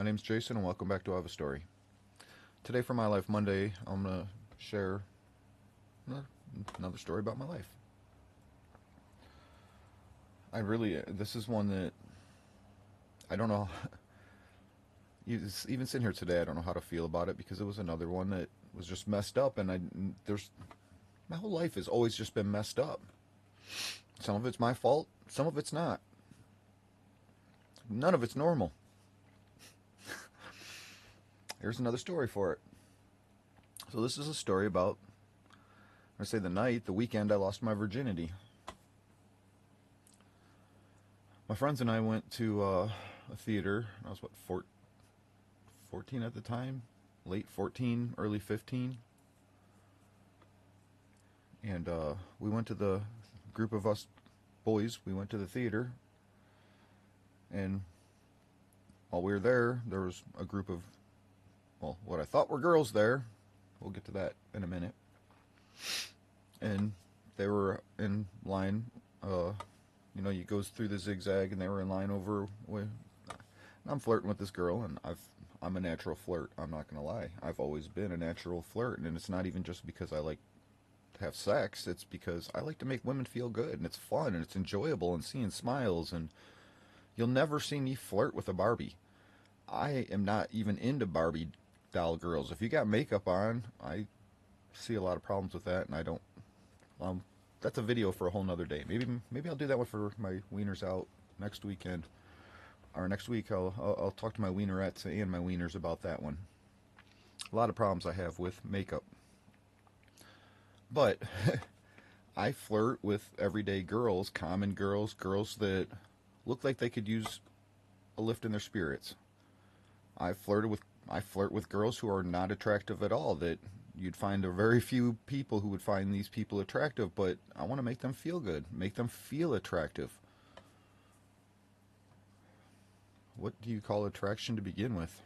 My name's Jason, and welcome back to I Have a Story. Today, for My Life Monday, I'm going to share another story about my life. This is one that I don't know, even sitting here today, I don't know how to feel about it because it was another one that was just messed up, and my whole life has always just been messed up. Some of it's my fault, some of it's not. None of it's normal. Here's another story for it. So this is a story about, I say the weekend I lost my virginity. My friends and I went to a theater. I was, 14 at the time? Late 14, early 15. And we went to the group of us boys, we went to the theater. And while we were there, there was a group of, what I thought were girls there. We'll get to that in a minute. And they were in line, you goes through the zigzag, and they were in line over with. I'm flirting with this girl, and I'm a natural flirt. I'm not gonna lie. I've always been a natural flirt, and it's not even just because I like to have sex. It's because I like to make women feel good, and it's fun, and it's enjoyable, and seeing smiles. And you'll never see me flirt with a Barbie. I am not even into Barbie doll girls. If you got makeup on, I see a lot of problems with that, and I don't. That's a video for a whole nother day. Maybe I'll do that one for my wieners out next weekend, or next week. I'll talk to my wienerettes and my wieners about that one. A lot of problems I have with makeup, but I flirt with everyday girls, common girls, girls that look like they could use a lift in their spirits. I flirt with girls who are not attractive at all, that you'd find a very few people who would find these people attractive, but I want to make them feel good, make them feel attractive. What do you call attraction to begin with?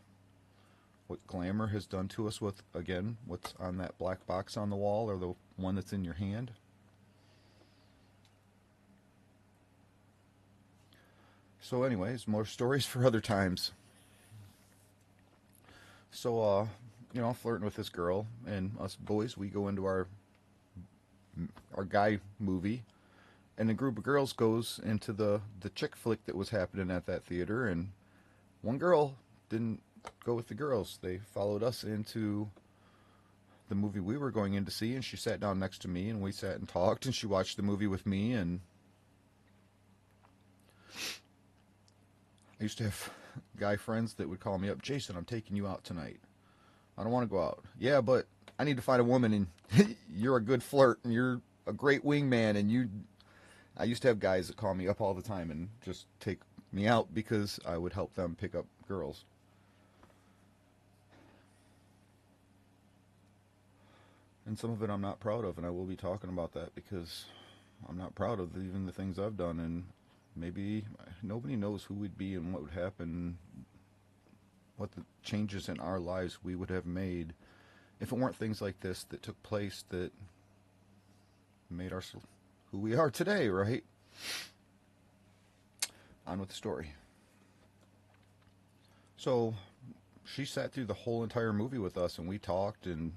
What glamour has done to us with, again, what's on that black box on the wall or the one that's in your hand? So anyways, more stories for other times. So, I'm flirting with this girl, and us boys, we go into our guy movie, and a group of girls goes into the chick flick that was happening at that theater, and one girl didn't go with the girls. They followed us into the movie we were going in to see, and she sat down next to me, and we sat and talked, and she watched the movie with me, and I used to have guy friends that would call me up, Jason, I'm taking you out tonight. I don't want to go out. Yeah, but I need to find a woman, and you're a good flirt, and you're a great wingman, and I used to have guys that call me up all the time and just take me out because I would help them pick up girls. And some of it I'm not proud of, and I will be talking about that because I'm not proud of even the things I've done, and maybe nobody knows who we'd be and what would happen, what the changes in our lives we would have made if it weren't things like this that took place that made us who we are today, right? On with the story. So she sat through the whole entire movie with us, and we talked, and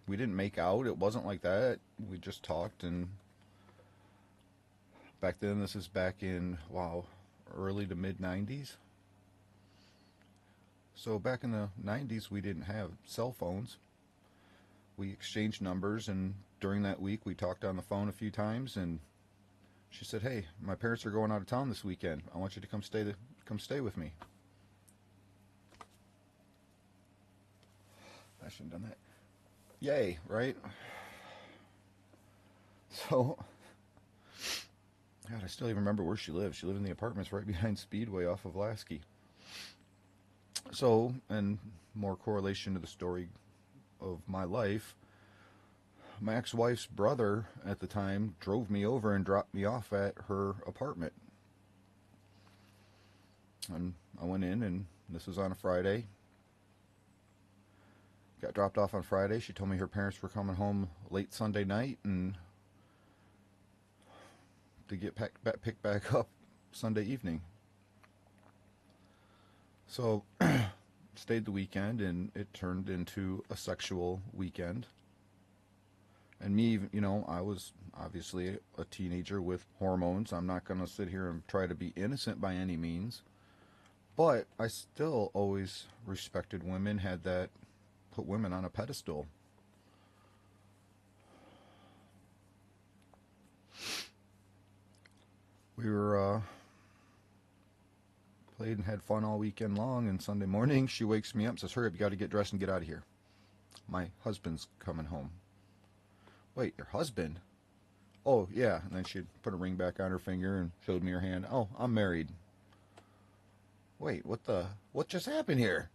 we didn't make out. It wasn't like that. We just talked, and back then, this is back in, early to mid 90s. So back in the 90s, we didn't have cell phones. We exchanged numbers, and during that week, we talked on the phone a few times, and she said, hey, my parents are going out of town this weekend. I want you to come stay with me. I shouldn't have done that. Yay, right? So, God, I still even remember where she lived. She lived in the apartments right behind Speedway off of Lasky. So, and more correlation to the story of my life, my ex-wife's brother at the time drove me over and dropped me off at her apartment. And I went in, and this was on a Friday. Got dropped off on Friday. She told me her parents were coming home late Sunday night and to get picked back up Sunday evening. So stayed the weekend, and it turned into a sexual weekend. And me, you know, I was obviously a teenager with hormones. I'm not going to sit here and try to be innocent by any means. But I still always respected women, had that, put women on a pedestal. We were, played and had fun all weekend long, and Sunday morning she wakes me up and says, hurry up, you got to get dressed and get out of here. My husband's coming home. Wait, your husband? Oh, yeah. And then she'd put a ring back on her finger and showed me her hand. Oh, I'm married. Wait, what just happened here?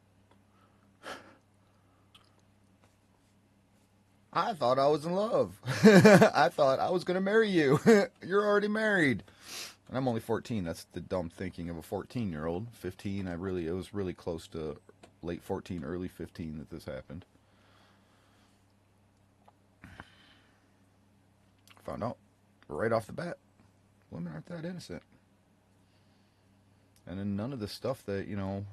I thought I was in love. I thought I was going to marry you. You're already married. And I'm only 14. That's the dumb thinking of a 14-year-old. 15, it was really close to late 14, early 15 that this happened. Found out right off the bat, women aren't that innocent. And then none of the stuff that, you know,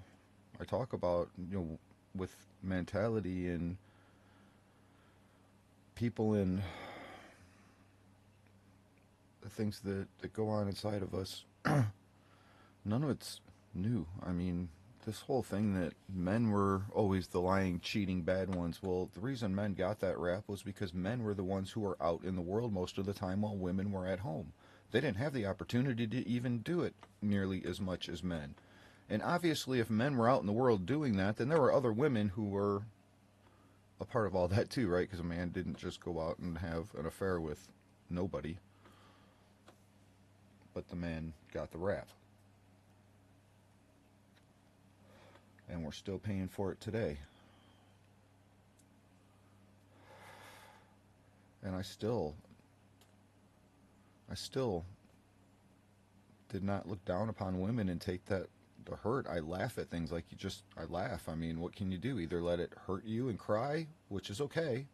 I talk about, you know, with mentality and people and the things that go on inside of us, none of it's new. I mean, this whole thing that men were always the lying, cheating, bad ones. Well, the reason men got that rap was because men were the ones who were out in the world most of the time while women were at home. They didn't have the opportunity to even do it nearly as much as men. And obviously, if men were out in the world doing that, then there were other women who were a part of all that too, right? Because a man didn't just go out and have an affair with nobody. But the man got the rap. And we're still paying for it today. And I still did not look down upon women and take that to hurt. I laugh at things like I laugh. I mean, what can you do? Either let it hurt you and cry, which is okay,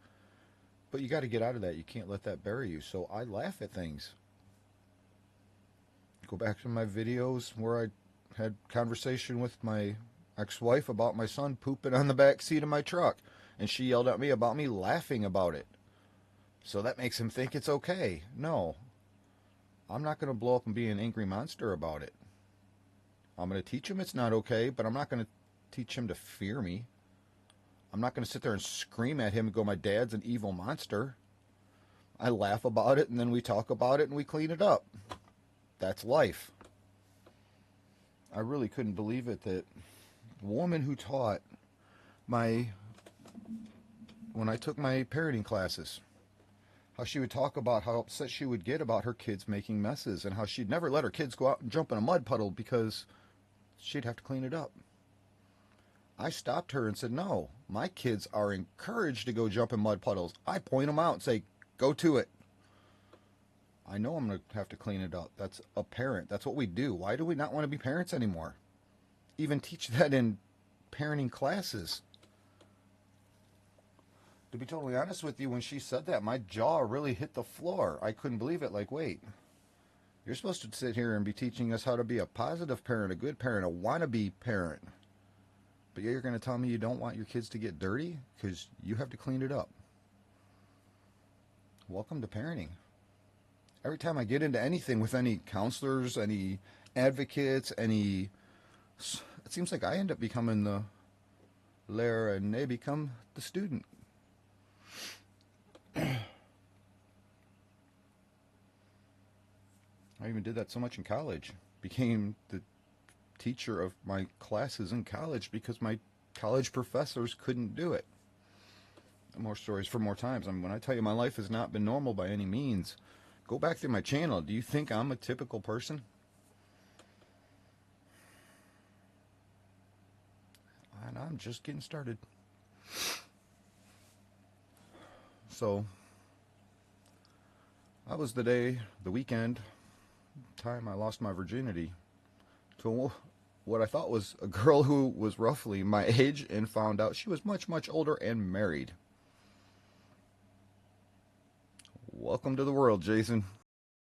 but you got to get out of that. You can't let that bury you. So I laugh at things. Go back to my videos where I had conversation with my ex-wife about my son pooping on the back seat of my truck, and she yelled at me about me laughing about it. So that makes him think it's okay. No, I'm not going to blow up and be an angry monster about it. I'm going to teach him it's not okay, but I'm not going to teach him to fear me. I'm not going to sit there and scream at him and go, my dad's an evil monster. I laugh about it, and then we talk about it, and we clean it up. That's life. I really couldn't believe it that the woman who taught when I took my parenting classes, how she would talk about how upset she would get about her kids making messes, and how she'd never let her kids go out and jump in a mud puddle because she'd have to clean it up. I stopped her and said, no, my kids are encouraged to go jump in mud puddles. I point them out and say, go to it. I know I'm going to have to clean it up. That's a parent. That's what we do. Why do we not want to be parents anymore? Even teach that in parenting classes. To be totally honest with you, when she said that, my jaw really hit the floor. I couldn't believe it. Like, wait, you're supposed to sit here and be teaching us how to be a positive parent, a good parent, a wannabe parent. But you're going to tell me you don't want your kids to get dirty because you have to clean it up. Welcome to parenting. Every time I get into anything with any counselors, any advocates, it seems like I end up becoming the learner and they become the student. I even did that so much in college. Became the teacher of my classes in college because my college professors couldn't do it. More stories for more times. I mean, when I tell you my life has not been normal by any means, go back through my channel. Do you think I'm a typical person? And I'm just getting started. So, that was the weekend time I lost my virginity to what I thought was a girl who was roughly my age, and found out she was much, much older and married. Welcome to the world, Jason.